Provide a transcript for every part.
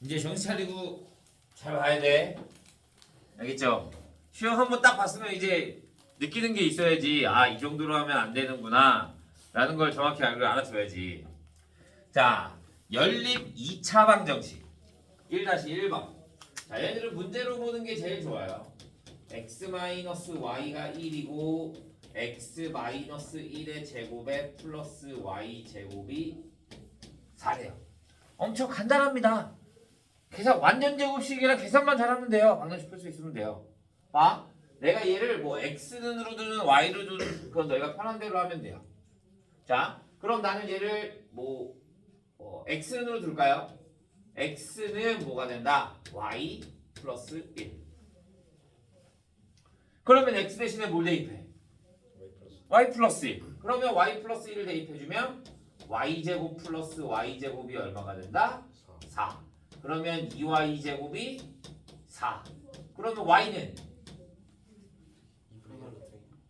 이제 정신 차리고 잘 봐야 돼. 알겠죠? 시험 한번 딱 봤으면 이제 느끼는 게 있어야지. 아, 이 정도로 하면 안 되는구나 라는 걸 정확히 알아줘야지. 자, 연립 2차 방정식 1-1번. 자, 얘들은 문제로 보는 게 제일 좋아요. x-y가 1이고 x-1의 제곱에 플러스 y 제곱이 4래요. 엄청 간단합니다. 계산 완전 제곱식이라 계산만 잘하면 돼요. 방정식 풀 수 있으면 돼요. 봐, 내가 얘를 뭐 x는으로 두든 y로 두든 그건 너희가 편한 대로 하면 돼요. 자, 그럼 나는 얘를 뭐 x는으로 둘까요? x는 뭐가 된다? y 플러스 1. 그러면 x 대신에 뭘 대입해? y 플러스 1. 그러면 y 플러스 1을 대입해주면 y제곱 플러스 y제곱이 얼마가 된다? 4. 그러면 2y제곱이 4. 그러면 y는?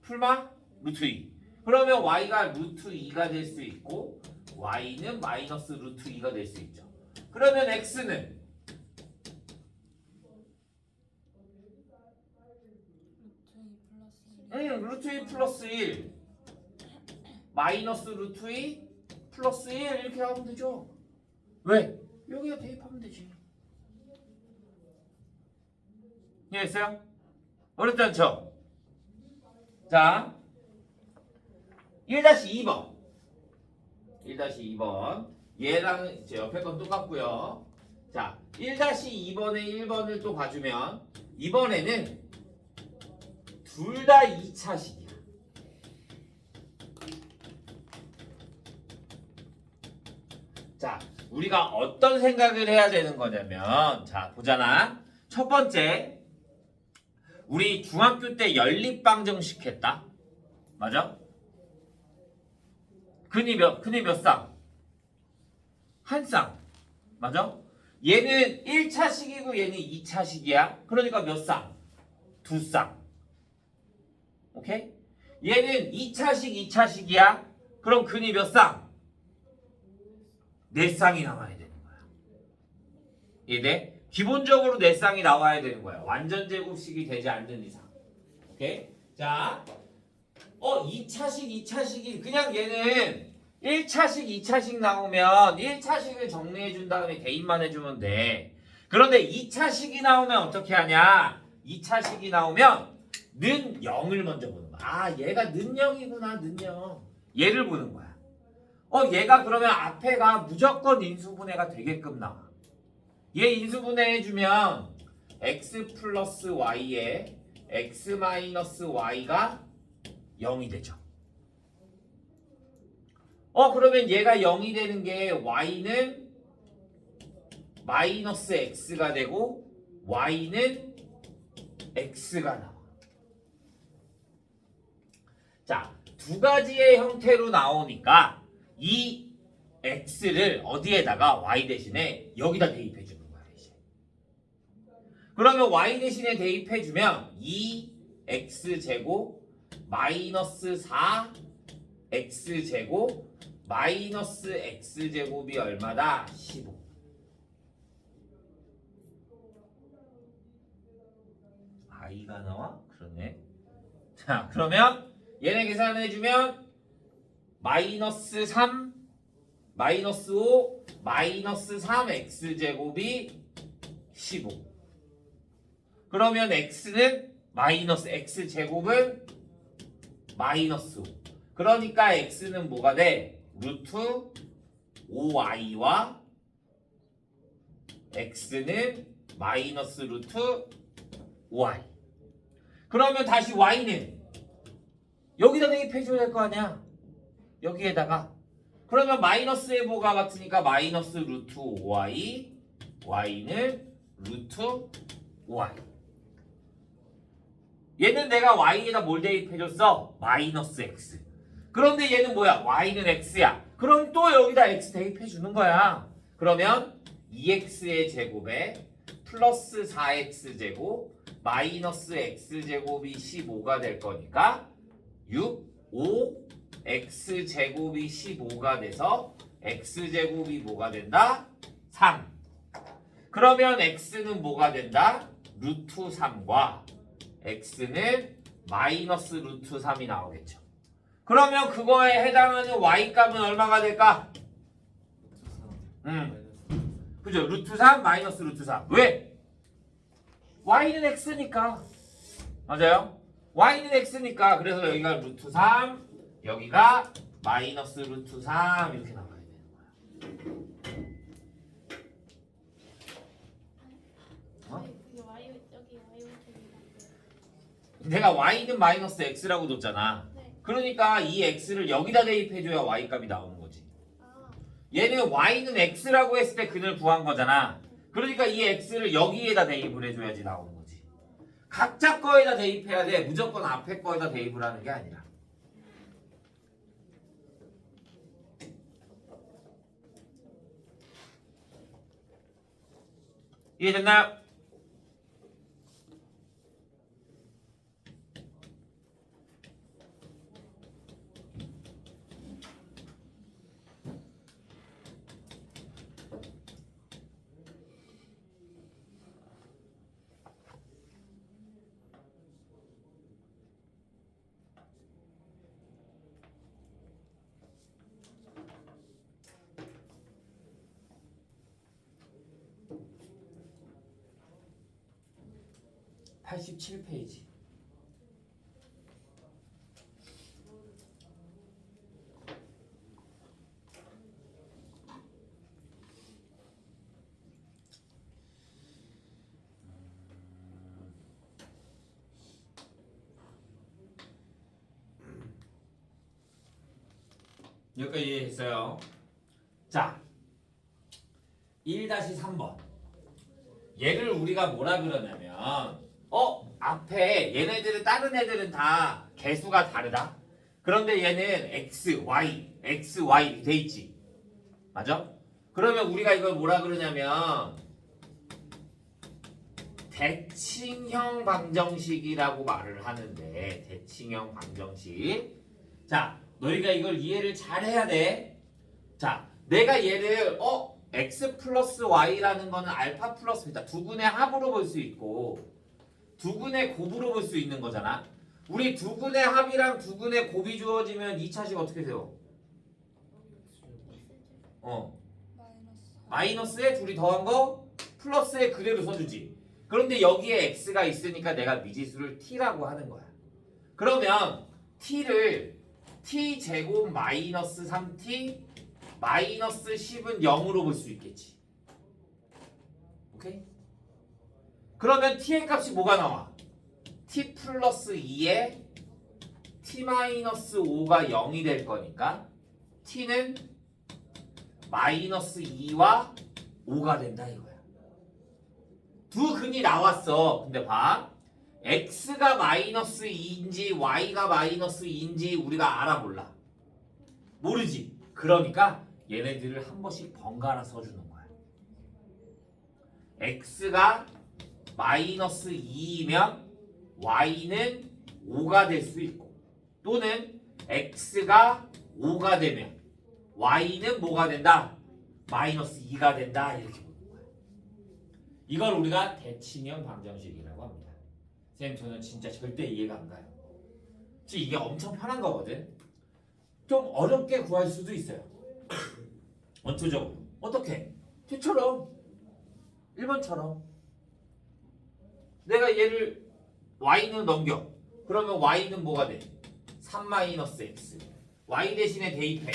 풀마? 루트 2. 그러면 y가 루트 2가 될 수 있고 y는 마이너스 루트 2가 될 수 있죠. 그러면 x는? 루트 2 플러스 1 마이너스 루트 2 플러스 1 이렇게 하면 되죠. 왜? 여기다 대입하면 되지. 이해했어요? 어렵지 않죠? 자, 1-2번 1-2번 얘랑 제 옆에 건 똑같고요. 자, 1-2번에 1번을 또 봐주면 이번에는 둘 다 2차식이야. 자, 우리가 어떤 생각을 해야 되는 거냐면, 자, 보잖아. 첫 번째, 우리 중학교 때 연립방정식 했다. 맞아? 근이 몇 쌍? 한 쌍. 맞아? 얘는 1차식이고 얘는 2차식이야. 그러니까 몇 쌍? 두 쌍. 오케이? 얘는 2차식, 2차식이야. 그럼 근이 몇 쌍? 4쌍이 나와야 되는 거야. 이해돼? 기본적으로 4쌍이 나와야 되는 거야. 완전 제곱식이 되지 않는 이상. 오케이? 자, 2차식, 2차식이 그냥 얘는 1차식, 2차식 나오면 1차식을 정리해 준 다음에 대입만 해주면 돼. 그런데 2차식이 나오면 어떻게 하냐? 2차식이 나오면 는 0을 먼저 보는 거야. 아, 얘가 는 0이구나, 는 0. 얘를 보는 거야. 얘가 그러면 앞에가 무조건 인수분해가 되게끔 나와. 얘 인수분해 해주면 x 플러스 y에 x 마이너스 y가 0이 되죠. 그러면 얘가 0이 되는 게 y는 마이너스 x가 되고 y는 x가 나와. 자, 두 가지의 형태로 나오니까 이 x를 어디에다가 y 대신에 여기다 대입해 주는 거야, 이제. 그러면 y 대신에 대입해 주면 2x제곱 마이너스 4x제곱 마이너스 x제곱이 얼마다? 15. i가 나와? 그러네. 자, 그러면 얘네 계산해 주면 마이너스 3 마이너스 5 마이너스 3x제곱이 15. 그러면 x는 마이너스 x제곱은 마이너스 5. 그러니까 x는 뭐가 돼? 루트 5y와 x는 마이너스 루트 5y. 그러면 다시 y는 여기다 대입해줘야 될 거 아니야. 여기에다가. 그러면 마이너스의 뭐가 같으니까 마이너스 루트 5y, y는 루트 5y. 얘는 내가 y에다 뭘 대입해줬어? 마이너스 x. 그런데 얘는 뭐야? y는 x야. 그럼 또 여기다 x 대입해주는 거야. 그러면 2x의 제곱에 플러스 4x제곱 마이너스 x제곱이 15가 될 거니까 6, 5, x제곱이 15가 돼서 x제곱이 뭐가 된다? 3. 그러면 x는 뭐가 된다? 루트 3과 x는 마이너스 루트 3이 나오겠죠. 그러면 그거에 해당하는 y값은 얼마가 될까? 그죠? 루트 3 마이너스 루트 3. 왜? y는 x니까. 맞아요? y는 x니까. 그래서 여기가 루트 3, 여기가 마이너스 루트 3 이렇게 나와야 되는 거야. 어? 내가 y는 마이너스 x라고 줬잖아. 네. 그러니까 이 x를 여기다 대입해줘야 y값이 나오는 거지. 얘는 y는 x라고 했을 때 근을 구한 거잖아. 그러니까 이 x를 여기에다 대입을 해줘야지 나오는 거지. 각자 거에다 대입해야 돼. 무조건 앞에 거에다 대입을 하는 게 아니라. 이해됐나요? (87페이지) 여기까지 이해했어요. 자, 1-3번. 얘를 우리가 뭐라 그러냐면 앞에 얘네들은 다른 애들은 다 개수가 다르다. 그런데 얘는 x, y 이렇게 돼 있지. 맞아? 그러면 우리가 이걸 뭐라 그러냐면 대칭형 방정식이라고 말을 하는데, 대칭형 방정식. 자, 너희가 이걸 이해를 잘 해야 돼. 자, 내가 얘를 x 플러스 y라는 거는 알파 플러스 베타 두 근의 합으로 볼 수 있고 두 근의 곱으로 볼 수 있는 거잖아. 우리 두 근의 합이랑 두 근의 곱이 주어지면 2차식 어떻게 돼요? 마이너스에 둘이 더한 거 플러스에 그대로 써주지. 그런데 여기에 x가 있으니까 내가 미지수를 t라고 하는 거야. 그러면 t를 t제곱 마이너스 3t 마이너스 10은 0으로 볼 수 있겠지. 오케이? 그러면 t의 값이 뭐가 나와? t 플러스 2에 t 마이너스 5가 0이 될 거니까 t는 마이너스 2와 5가 된다 이거야. 두 근이 나왔어. 근데 봐. x가 마이너스 2인지 y가 마이너스 2인지 우리가 알아 몰라? 모르지. 그러니까 얘네들을 한 번씩 번갈아 써주는 거야. x가 마이너스 2이면 y는 5가 될 수 있고, 또는 x가 5가 되면 y는 뭐가 된다? 마이너스 2가 된다. 이렇게 보는 거야. 이걸 우리가 대칭형 방정식이라고 합니다. 쌤, 저는 진짜 절대 이해가 안 가요. 지금 이게 엄청 편한 거거든. 좀 어렵게 구할 수도 있어요. 원초적으로. 어떻게? 뒤처럼 1번처럼 내가 얘를 y는 넘겨. 그러면 y는 뭐가 돼? 3-x. y 대신에 대입해.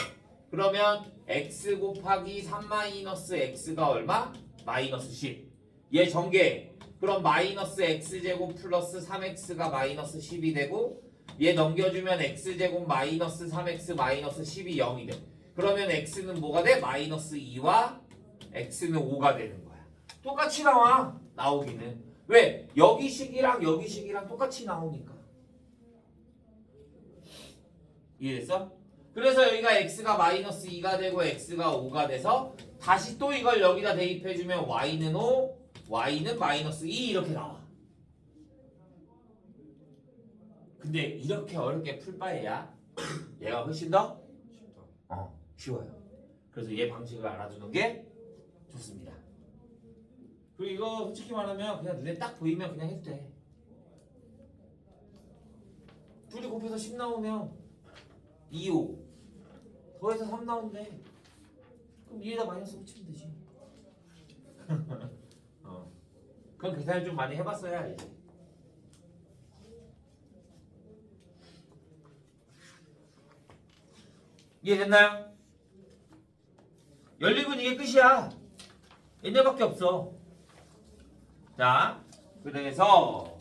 그러면 x 곱하기 3-x가 얼마? 마이너스 10. 얘 전개. 그럼 마이너스 x제곱 플러스 3x가 마이너스 10이 되고, 얘 넘겨주면 x제곱 마이너스 3x 마이너스 10이 0이 돼. 그러면 x는 뭐가 돼? 마이너스 2와 x는 5가 되는 거야. 똑같이 나와. 나오기는. 왜? 여기 식이랑 여기 식이랑 똑같이 나오니까. 이해됐어? 그래서 여기가 x가 마이너스 2가 되고 x가 5가 돼서 다시 또 이걸 여기다 대입해주면 y는 5, y는 마이너스 2 이렇게 나와. 근데 이렇게 어렵게 풀 바에야 얘가 훨씬 더 쉬워요. 그래서 얘 방식을 알아두는 게 좋습니다. 그리고 이거 솔직히 말하면 그냥 눈에 딱 보이면 그냥 해도 돼. 둘이 곱해서 10 나오면 2, 5 더해서 3 나온대. 그럼 위에다 마이너스 붙이면 되지. 그건 계산을 좀 많이 해봤어야 알지. 이해됐나요? 연립은 이게 끝이야. 얘네밖에 없어. 자, 그래서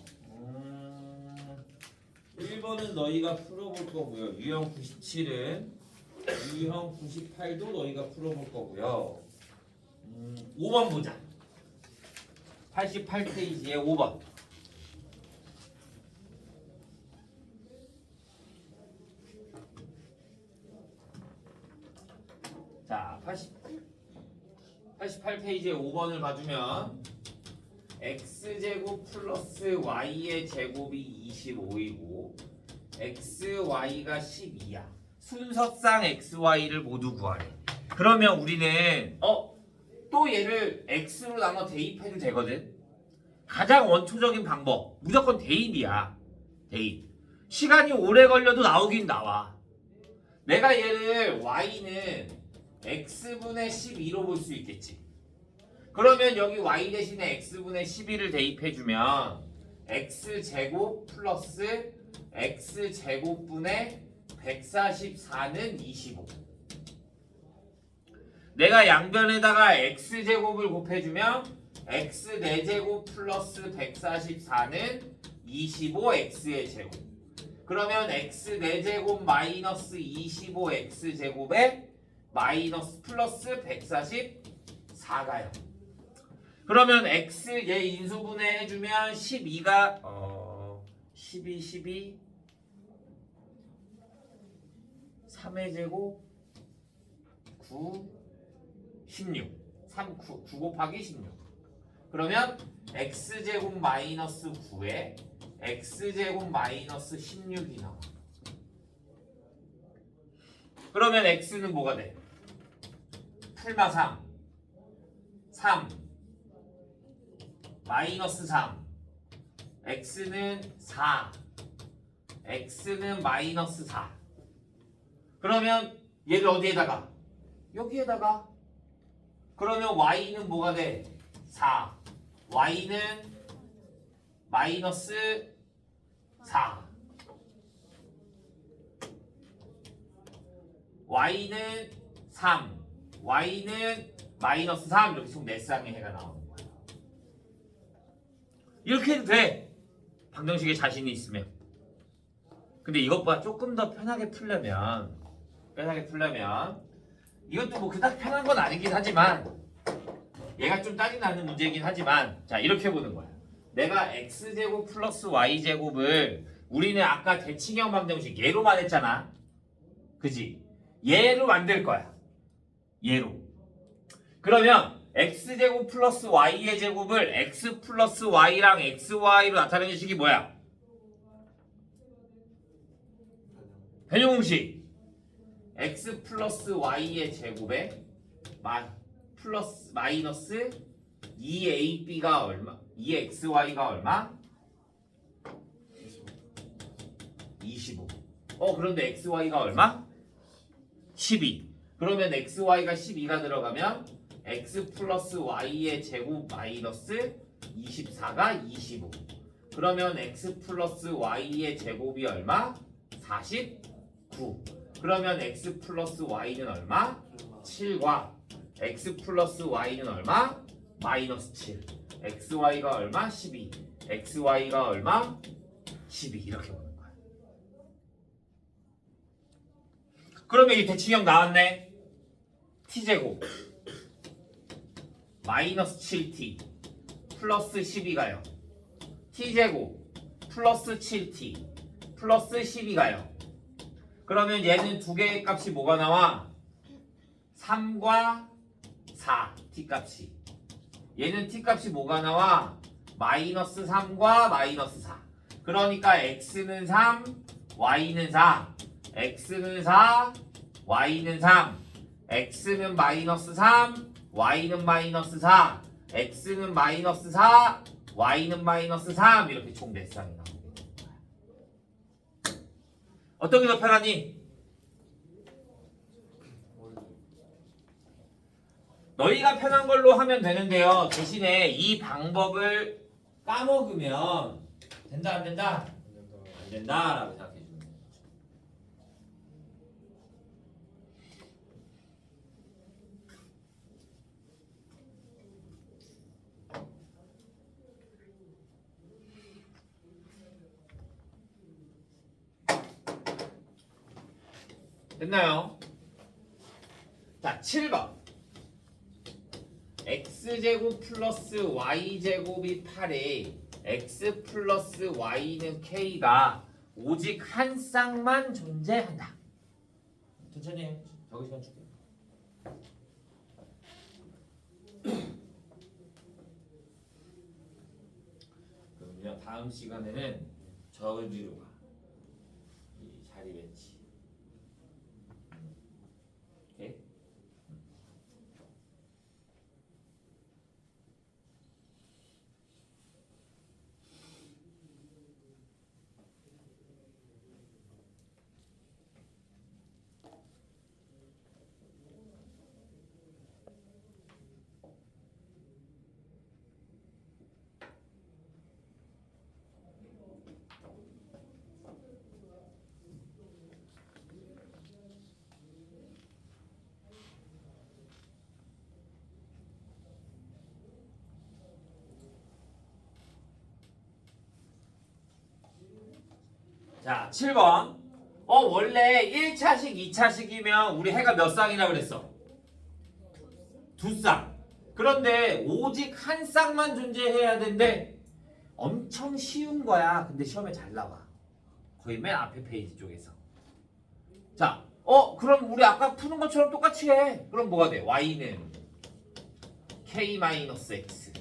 1번은 너희가 풀어볼 거고요. 유형 97은 유형 98도 너희가 풀어볼 거고요. 5번 보자. 88페이지에 5번. 자, 88페이지에 5번을 봐주면 x제곱 플러스 y의 제곱이 25이고 xy가 12야. 순서상 xy를 모두 구하래. 그러면 우리는 또 얘를 x로 나눠 대입해도 되거든. 가장 원초적인 방법 무조건 대입이야. 대입. 시간이 오래 걸려도 나오긴 나와. 내가 얘를 y는 x분의 12로 볼 수 있겠지. 그러면 여기 y 대신에 x분의 12를 대입해주면 x제곱 플러스 x제곱분의 144는 25. 내가 양변에다가 x제곱을 곱해주면 x 4제곱 플러스 144는 25x의 제곱. 그러면 x 4제곱 마이너스 25x제곱에 마이너스 플러스 144가요. 그러면 x 얘 인수분해 해주면 12가 12 3의 제곱 9 16 9 곱하기 16. 그러면 x제곱 마이너스 9에 x제곱 마이너스 16이 나와. 그러면 x는 뭐가 돼? 풀마 3 마이너스 3 x는 4 x는 마이너스 4. 그러면 얘를 어디에다가? 여기에다가. 그러면 y는 뭐가 돼? 4 y는 마이너스 4 y는 3 y는 마이너스 3. 이렇게 총 4쌍의 해가 나오는 거야. 이렇게 해도 돼. 방정식에 자신이 있으면. 근데 이것보다 조금 더 편하게 풀려면 이것도 뭐 그닥 편한 건 아니긴 하지만 얘가 좀 짜증 나는 문제이긴 하지만 자 이렇게 보는 거야. 내가 x제곱 플러스 y제곱을 우리는 아까 대칭형 방정식 얘로만 했잖아. 그지? 얘로 만들 거야. 얘로. 그러면 x제곱 플러스 y의 제곱을 x 플러스 y랑 xy로 나타내는 식이 뭐야? 변형공식. x 플러스 y의 제곱에 플러스 마이너스 2ab가 얼마? 2xy가 얼마? 25. 그런데 xy가 얼마? 12. 그러면 xy가 12가 들어가면 x 플러스 y의 제곱 마이너스 24가 25. 그러면 x 플러스 y의 제곱이 얼마? 49. 그러면 x 플러스 y는 얼마? 7과 x 플러스 y는 얼마? 마이너스 7. xy가 얼마? 12. xy가 얼마? 12. 이렇게 보는 거야. 그러면 이 대칭형 나왔네. t제곱 마이너스 7t 플러스 12가요. t제곱 플러스 7t 플러스 12가요. 그러면 얘는 두 개의 값이 뭐가 나와? 3과 4 t값이. 얘는 t값이 뭐가 나와? 마이너스 3과 마이너스 4. 그러니까 x는 3 y는 4 x는 4 y는 3 x는 마이너스 3 y는 마이너스 4 x는 마이너스 4, y는 마이너스 3 이렇게 총 4쌍이 나오게 되는 거야. 어떤 게 더 편하니? 너희가 편한 걸로 하면 되는데요. 대신에 이 방법을 까먹으면 된다 안 된다? 안 된다라고 생각해 주면 돼요. 됐나요? 자, 7번. x제곱 플러스 y제곱이 8에 x 플러스 y는 k가 오직 한 쌍만 존재한다. 천천히 해. 적을 시간 줄게. 그럼요. 다음 시간에는 적을 뒤로 가. 이 자리 배치. 오케이? 자, 7번. 원래 1차식, 2차식이면 우리 해가 몇 쌍이라고 그랬어? 2쌍. 그런데 오직 한 쌍만 존재해야 된대. 엄청 쉬운 거야. 근데 시험에 잘 나와. 거의 맨 앞에 페이지 쪽에서. 자, 그럼 우리 아까 푸는 것처럼 똑같이 해. 그럼 뭐가 돼? y는 k-x.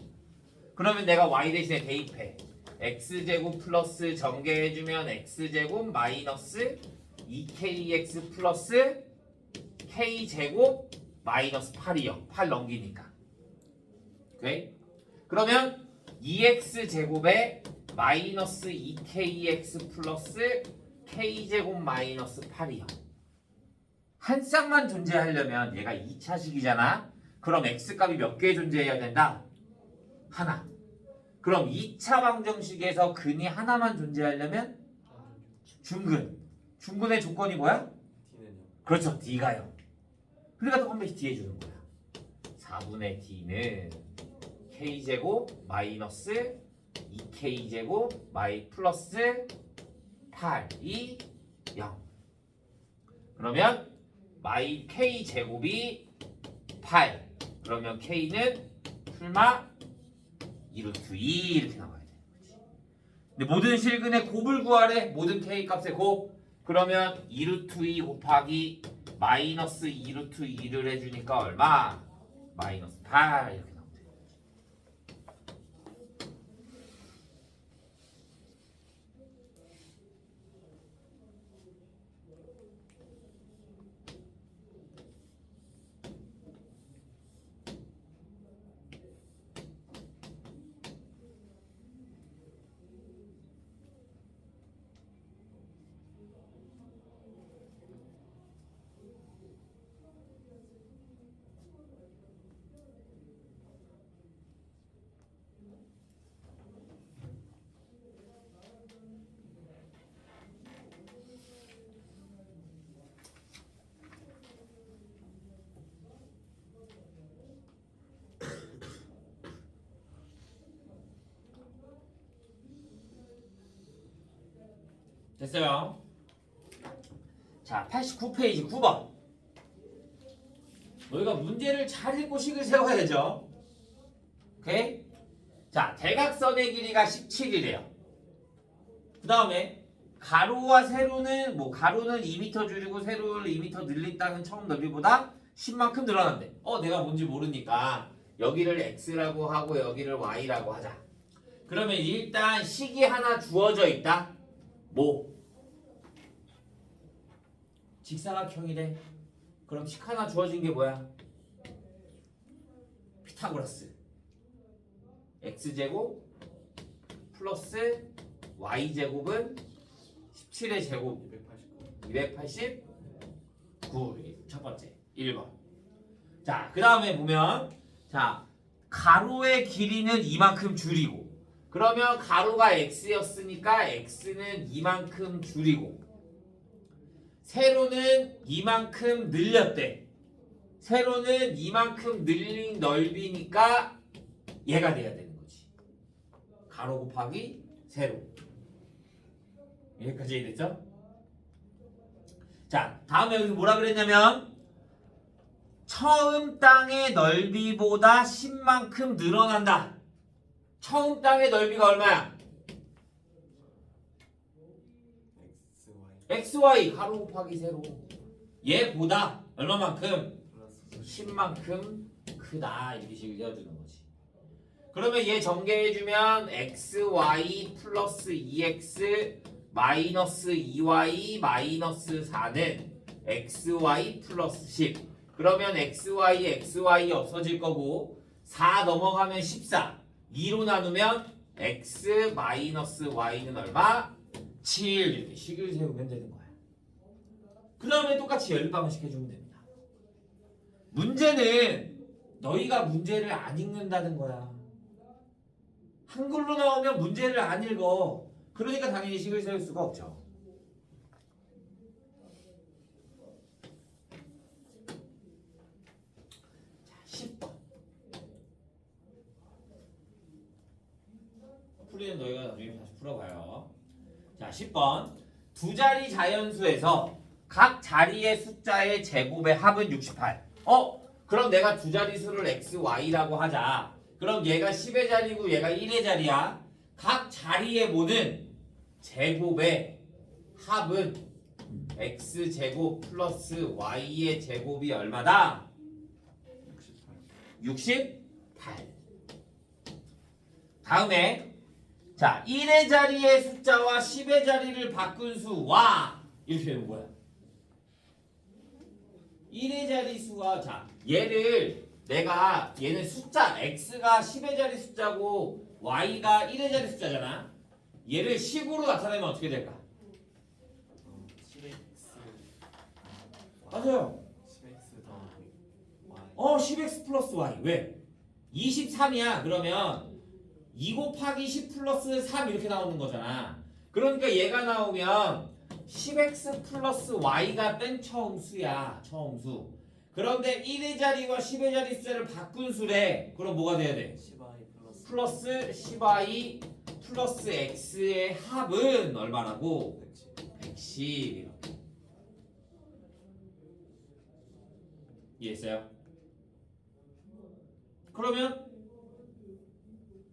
그러면 내가 y 대신에 대입해. x제곱 플러스 전개해주면 x제곱 마이너스 2kx 플러스 k제곱 마이너스 8이요. 8 넘기니까. 오케이? 그러면 2x제곱에 마이너스 2kx 플러스 k제곱 마이너스 8이요. 한 쌍만 존재하려면 얘가 2차식이잖아. 그럼 x값이 몇 개 존재해야 된다? 하나. 그럼 2차 방정식에서 근이 하나만 존재하려면 중근. 중근의 조건이 뭐야? D는요? 그렇죠. D가요. 그러니까 또 한 번씩 D 해주는 거야. 4분의 D는 K제곱 마이너스 2K제곱 마이 플러스 8이 0. 그러면 마이 K제곱이 8. 그러면 K는 풀마 2루트 2 이렇게 나와야 되는 거지. 근데 모든 실근의 곱을 구하래. 모든 K 값의 곱. 그러면 2루트 2 곱하기 마이너스 2루트 2를 해주니까 얼마? 마이너스 8 이렇게 나오면 되는 거지. 됐어요. 자, 89페이지 9번. 너희가 문제를 잘 읽고 식을 세워야죠. 오케이? 자, 대각선의 길이가 17이래요. 그 다음에 가로와 세로는 가로는 2m 줄이고 세로를 2m 늘린다는 처음 넓이보다 10만큼 늘어난대. 내가 뭔지 모르니까 여기를 x라고 하고 여기를 y라고 하자. 그러면 일단 식이 하나 주어져 있다. 직사각형이래. 그럼 식 하나 주어진 게 뭐야? 피타고라스. x제곱 플러스 y제곱은 17의 제곱 289. 첫 번째 1번. 자, 그 다음에 보면 자 가로의 길이는 이만큼 줄이고, 그러면 가로가 x였으니까 x는 이만큼 줄이고, 세로는 이만큼 늘렸대. 세로는 이만큼 늘린 넓이니까 얘가 돼야 되는 거지. 가로 곱하기 세로. 여기까지 이해됐죠? 자, 다음에 여기서 뭐라 그랬냐면 처음 땅의 넓이보다 10만큼 늘어난다. 처음 땅의 넓이가 얼마야? xy 가로 곱하기 세로. 얘보다 얼마만큼? 10만큼 크다. 이렇게 식을 지어주는 거지. 그러면 얘 전개해주면 xy 플러스 2x 마이너스 2y 마이너스 4는 xy 플러스 10. 그러면 xy 없어질 거고 4 넘어가면 14. 2로 나누면 x 마이너스 y는 얼마? 7. 이렇게 식을 세우면 되는 거야. 그 다음에 똑같이 연립방식 해주면 됩니다. 문제는 너희가 문제를 안 읽는다는 거야. 한글로 나오면 문제를 안 읽어. 그러니까 당연히 식을 세울 수가 없죠. 자, 10번. 풀이는 너희가 나중에 다시 풀어봐요. 자, 10번. 두 자리 자연수에서 각 자리의 숫자의 제곱의 합은 68. 그럼 내가 두 자리수를 x, y라고 하자. 그럼 얘가 10의 자리고 얘가 1의 자리야. 각 자리의 모는 제곱의 합은 x제곱 플러스 y의 제곱이 얼마다? 68. 다음에 자 1의 자리의 숫자와 10의 자리를 바꾼 수와 이렇게 되는 거야. 1의 자리 수와 자 얘를 내가 얘는 숫자 x가 10의 자리 숫자고 y가 1의 자리 숫자잖아. 얘를 식으로 나타내면 어떻게 될까? 10x 맞아요. 10x 더하기 y 10x 플러스 y. 왜? 23이야. 그러면 2 곱하기 10 플러스 3 이렇게 나오는 거잖아. 그러니까 얘가 나오면 10x 플러스 y가 맨 처음 수야. 처음 수. 그런데 1의 자리와 10의 자리 숫자를 바꾼 수래. 그럼 뭐가 돼야 돼? 10y 플러스 10y 플러스 x의 합은 얼마라고? 110 이렇게. 이해했어요? 그러면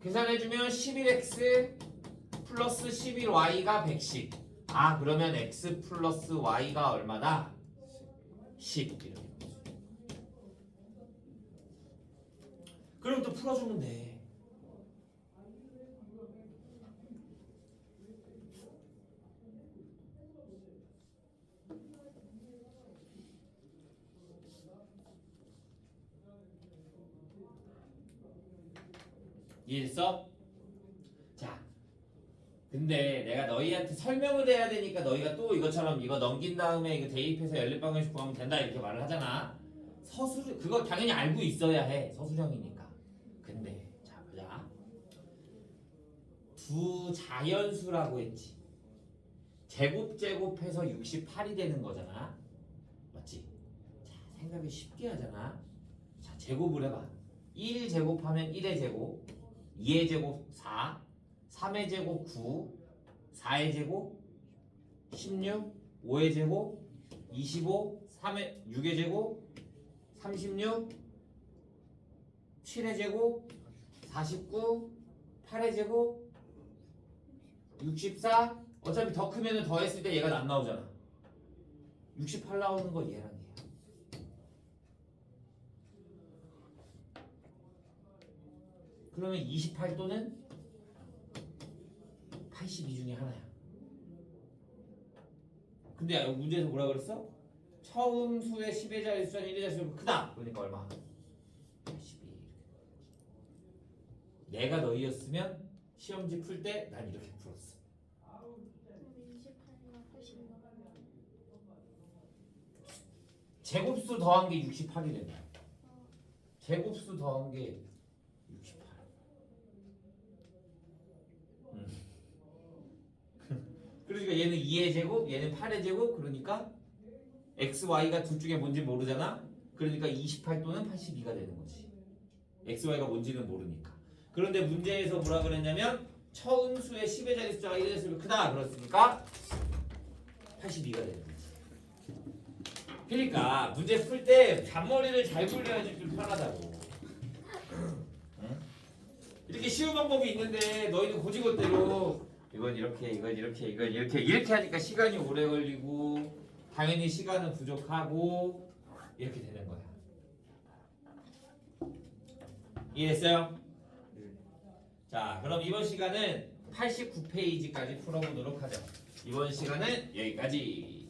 계산해주면 11x 플러스 11y가 110. 그러면 x 플러스 y가 얼마다? 10 이렇게. 그럼 또 풀어주면 돼. 이해했어? 자, 근데 내가 너희한테 설명을 해야 되니까 너희가 또 이것처럼 이거 넘긴 다음에 이거 대입해서 연립방정식 구하면 된다 이렇게 말을 하잖아. 서술 그거 당연히 알고 있어야 해. 서술형이니까. 근데 자 보자. 두 자연수라고 했지. 제곱해서 68이 되는 거잖아. 맞지? 자 생각을 쉽게 하잖아. 자 제곱을 해봐. 1 제곱하면 1의 제곱, 2의 제곱 4, 3의 제곱 9, 4의 제곱 16, 5의 제곱 25, 6의 제곱 36, 7의 제곱 49, 8의 제곱 64. 어차피 더 크면 더했을 때 얘가 안 나오잖아. 68 나오는 거 얘랑 얘야. 그러면 28 또는 82 중에 하나야. 근데 문제에서 뭐라 그랬어? 처음 수의 10의 자리 숫자는 1의 자리 숫자보다 크다. 그러니까 얼마? 82. 내가 너희였으면 시험지 풀 때 난 이렇게 풀었어. 28이나 80 나가는데. 제곱수 더한 게 68이 된다. 제곱수 더한 게 68. 그러니까 얘는 2의 제곱, 얘는 8의 제곱, 그러니까 x, y가 둘 중에 뭔지 모르잖아. 그러니까 28 또는 82가 되는 거지. x, y가 뭔지는 모르니까. 그런데 문제에서 뭐라 그랬냐면 처음수의 10의 자리 숫자가 1의 수를 크다 그랬으니까 82가 되는 거지. 그러니까 문제 풀 때 잔머리를 잘 굴려야지 좀 편하다고. 응? 이렇게 쉬운 방법이 있는데 너희는 고지것대로 이건 이렇게 이건 이렇게 이건 이렇게 하니까 시간이 오래 걸리고 당연히 시간은 부족하고 이렇게 되는 거야. 이해했어요? 자, 그럼 이번 시간은 89페이지까지 풀어보도록 하죠. 이번 시간은 여기까지.